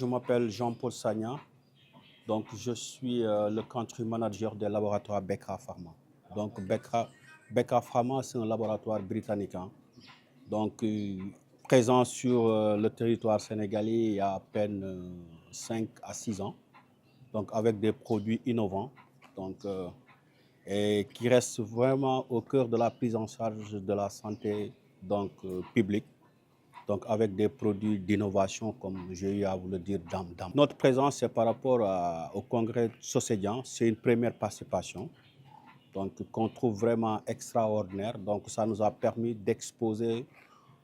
je m'appelle Jean-Paul Sagna. Donc, je suis le country manager des laboratoires Becra Pharma. Donc, Becra Pharma, c'est un laboratoire britannique, hein. Donc, présent sur le territoire sénégalais il y a à peine 5 à 6 ans. Donc, avec des produits innovants. Donc, et qui reste vraiment au cœur de la prise en charge de la santé donc, publique, donc avec des produits d'innovation, comme j'ai eu à vous le dire, d'âme. Notre présence, c'est par rapport au congrès Socédian, c'est une première participation, donc qu'on trouve vraiment extraordinaire. Donc ça nous a permis d'exposer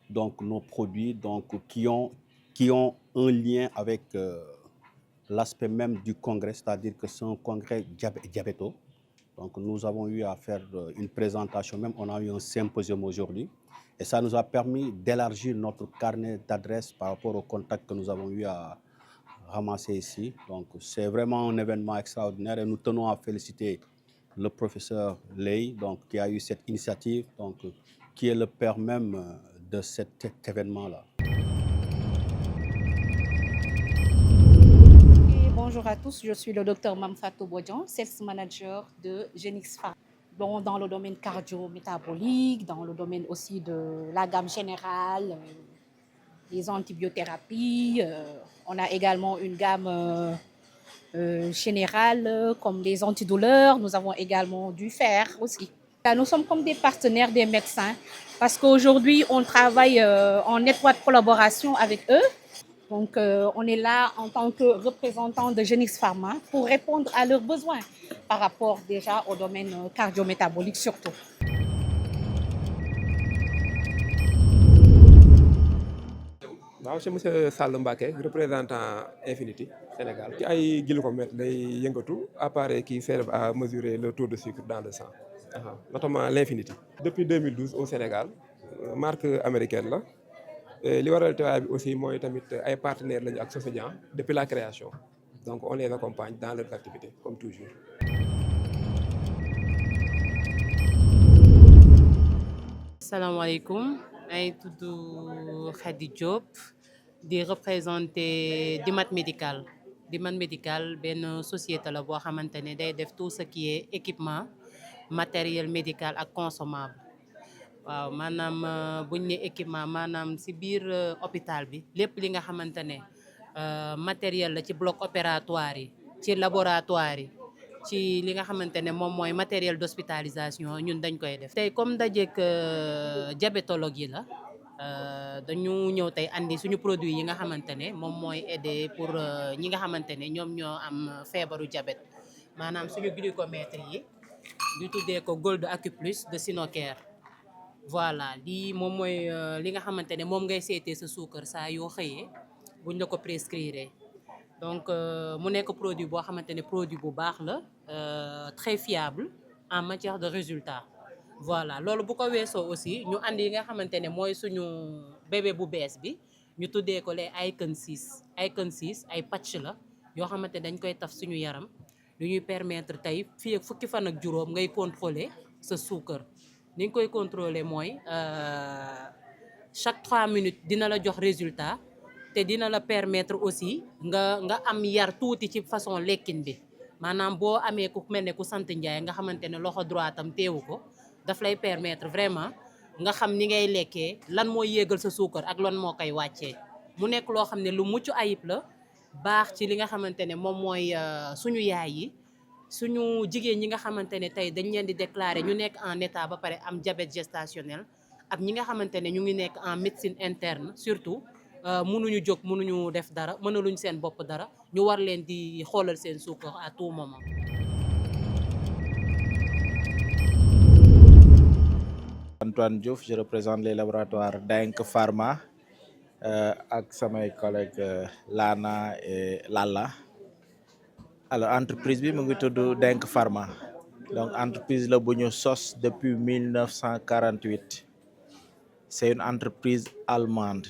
donc, nos produits donc, qui ont un lien avec l'aspect même du congrès, c'est-à-dire que c'est un congrès diabéto. Donc nous avons eu à faire une présentation, même on a eu un symposium aujourd'hui. Et ça nous a permis d'élargir notre carnet d'adresses par rapport aux contacts que nous avons eu à ramasser ici. Donc c'est vraiment un événement extraordinaire et nous tenons à féliciter le professeur Ley, donc, qui a eu cette initiative, donc, qui est le père même de cet événement-là. Bonjour à tous, je suis le docteur Mamfatou Bodjan, Sales Manager de Genix Pharma. Bon, dans le domaine cardio-métabolique, dans le domaine aussi de la gamme générale, les antibiothérapies. On a également une gamme générale comme les antidouleurs. Nous avons également du fer aussi. Nous sommes comme des partenaires des médecins parce qu'aujourd'hui, on travaille en étroite collaboration avec eux. Donc, on est là en tant que représentant de Genix Pharma pour répondre à leurs besoins par rapport déjà au domaine cardio-métabolique surtout. waaw c'est monsieur Sall Mbacké représentant Infinity Sénégal. ci ay glucomètre lay yëngatu appareil qui sert à mesurer le taux de sucre dans le sang, notamment l'Infinity. Depuis 2012 au Sénégal, marque américaine la. li waral teewaay bi aussi mooy tamit ay partenaires lañu ak Socédian depuis la création, donc on les accompagne dans leurs activités comme toujours. Asalaamaaleykum, maa ngi tudd Khady Diop di représenter Dimat Médical. Dimat Médical benn société la boo xamante ne day def tout ce qui est équipement matériel médical ak consommable. waaw maanaam buñ ne équipement maanaam ci biir hôpital bi lépp li nga xamante ne matériel la ci bloc opératoire yi ci laboratoire yi ci li nga xamante ne moom mooy matériel d'hospitalisation ñun dañ koy def. tey comme dajeek diabétologue yi la dañu ñëw tey andi suñu produit yi nga xamante ne moom mooy aider pour ñi nga xamante ne ñoom ñoo am feebaru diabète maanaam suñu glucomètre yi ñu tuddee ko Gold Acuplus de Sinocare. voilà lii moom mooy li nga xamante ne moom ngay seetee sa suukar saa yoo xëyee buñ la ko prescrire. donc mu nekk produit boo xamante ne produit bu baax la très fiable en matière de résultat. voilà loolu bu ko weesoo aussi ñu andi yi nga xamante ne mooy suñu bébé bu bees bi ñu tuddee ko les Icon 6 Icon 6 ay patch la yoo xamante dañ koy taf suñu yaram lu ñuy permettre tey fii ak fukki fan ak juróom ngay contrôler sa suukar. ni nga koy contrôler mooy chaque 3 minutes dina la jox résultat te dina la permettre aussi nga am yar tuuti ci façon lekkin bi maanaam boo amee ku mel ne ku sant Njaay nga xamante ne loxo droit am teewu ko daf lay permettre vraiment nga xam ni ngay lekkee lan mooy yéegal sa suukar ak lan moo koy wàccee. mu nekk loo xam ne lu mucc ayib la baax ci li nga xamante ne moom mooy suñu yaay yi suñu jigéen ñi nga xamante ne tey dañ leen di déclarer ñu nekk en état ba pare am diabète gestationnel ak ñi nga xamante ne ñu ngi nekk en médecine interne surtout mënuñu jóg mënuñu def dara mënaluñ seen bopp dara ñu war leen di xoolal seen suukar à tout moment. Antoine Diouf, je représente les laboratoires Denk Pharma ak samay collègues Lana et Lalla. alors entreprise bi mu ngi tudd Denk Pharma donc entreprise la bu ñu sos depuis 1948 c'est une entreprise allemande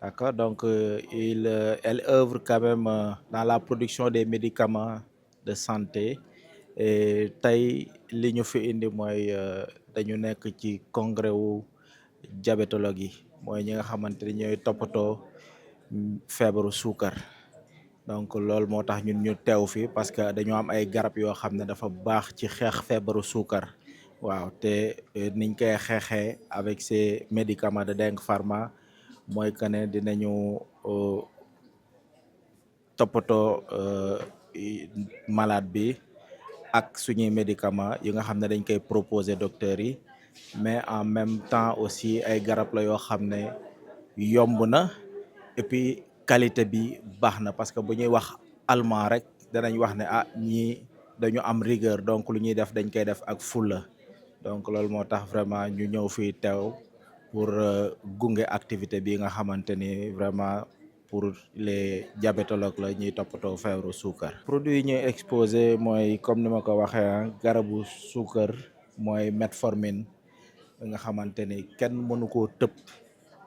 d'accord donc elle œuvre quand même dans la production des médicaments de santé et tey li ñu fi indi mooy dañu nekk ci congrès wu diabétologue yi mooy ñi nga xamante ni ñooy toppatoo feebaru suukar. Donc loolu moo tax ñun ñu teew fi parce que dañoo am ay garab yoo xam ne dafa baax ci xeex feebaru suukar. waaw te niñ koy xeexee avec ces médicaments de Denk Pharma mooy que ne dinañu toppatoo malade bi ak suñuy médicament yi nga xam ne dañ koy proposer docteurs yi mais en même temps aussi ay garab la yoo xam ne yomb na et puis qualité bi baax na parce que bu ñuy wax allemand rek danañ wax ne ñii dañu am rigueur donc lu ñuy def dañ koy def ak fulla donc loolu moo tax vraiment ñu ñëw fii teew pour gunge activité bi nga xamante ni vraiment pour les diabétologues la ñuy toppatoo feebaru suukar. produit yi ñuy exposé mooy comme ni ma ko waxee garabu suukar mooy metformine nga xamante ni kenn mënu koo tëb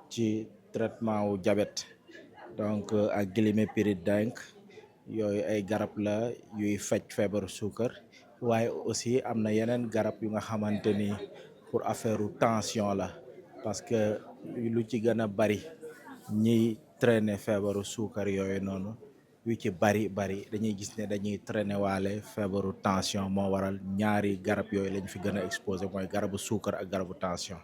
ci traitement wu diabète donc ak glimépiride Denk yooyu ay garab la yuy faj feebaru suukar waaye aussi am na yeneen garab yu nga xamante ni pour affaire tension la parce que lu ci gën a bari ñiy traîner feebaru suukar yooyu noonu yu ci bari dañuy gis ne dañuy traîner waale feebaru tension moo waral ñaari garab yooyu lañ fi gën a exposé mooy garabu suukar ak garabu tension.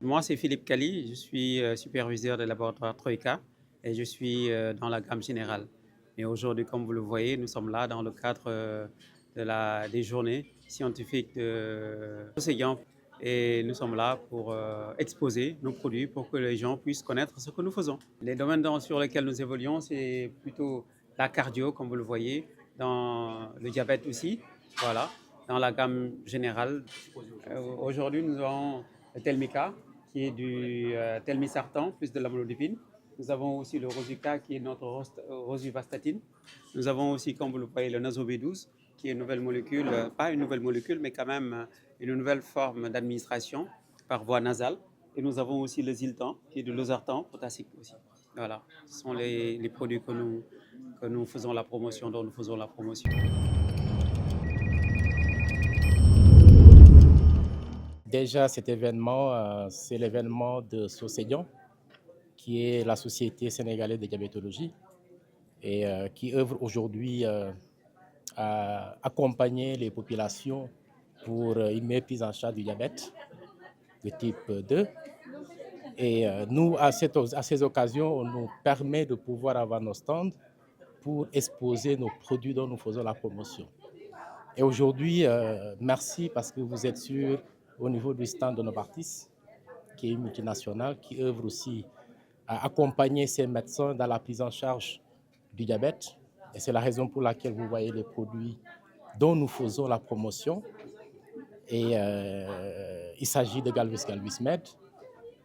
Moi, c'est Philippe Cali, je suis superviseur de laboratoire Troïka et je suis dans la gamme générale. Et aujourd'hui, comme vous le voyez, nous sommes là dans le cadre des journées scientifiques de Océan et nous sommes là pour exposer nos produits pour que les gens puissent connaître ce que nous faisons. Les domaines sur lesquels nous évoluons, c'est plutôt la cardio, comme vous le voyez, dans le diabète aussi, voilà, dans la gamme générale. Aujourd'hui, nous avons le Telmica, qui est du telmisartan plus de l'amlodipine. Nous avons aussi le Rosuca qui est notre rosuvastatine. Nous avons aussi, comme vous le voyez, le Naso-B12 qui est une nouvelle molécule, pas une nouvelle molécule, mais quand même une nouvelle forme d'administration par voie nasale. Et nous avons aussi le Ziltan qui est de l'Ozartan potassique aussi. Voilà, ce sont les produits que nous faisons la promotion, dont nous faisons la promotion. Déjà, cet événement, c'est l'événement de Socédian, qui est la Société sénégalaise de diabétologie, et qui œuvre aujourd'hui à accompagner les populations pour une meilleure prise en charge du diabète de type 2. Et nous, à ces occasions, on nous permet de pouvoir avoir nos stands pour exposer nos produits dont nous faisons la promotion. Et aujourd'hui, merci parce que vous êtes au niveau du stand de Novartis, qui est une multinationale, qui œuvre aussi à accompagner ces médecins dans la prise en charge du diabète. Et c'est la raison pour laquelle vous voyez les produits dont nous faisons la promotion. Et il s'agit de Galvus Med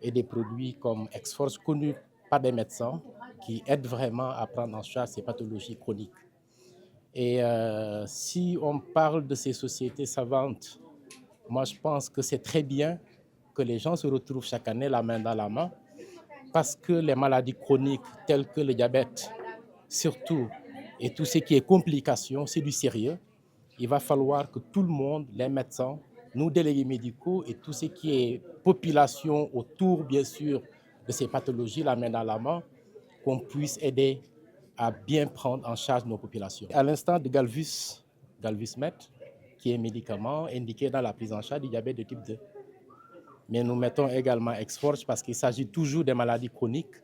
et des produits comme Exforce, connus par des médecins qui aident vraiment à prendre en charge ces pathologies chroniques. Et si on parle de ces sociétés savantes, moi je pense que c'est très bien que les gens se retrouvent chaque année la main dans la main, parce que les maladies chroniques telles que le diabète, surtout, et tout ce qui est complications, c'est du sérieux. Il va falloir que tout le monde, les médecins, nous délégués médicaux et tout ce qui est population autour, bien sûr, de ces pathologies, la main dans la main, qu'on puisse aider à bien prendre en charge nos populations. À l'instant de Galvus Med, qui est un médicament indiqué dans la prise en charge du diabète de type 2. Mais nous mettons également Exforge parce qu'il s'agit toujours des maladies chroniques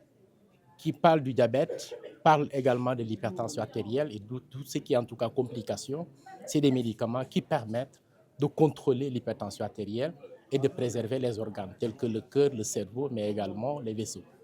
qui parlent du diabète, parlent également de l'hypertension artérielle et de tout ce qui est en tout cas complications. C'est des médicaments qui permettent de contrôler l'hypertension artérielle et de préserver les organes tels que le cœur, le cerveau, mais également les vaisseaux.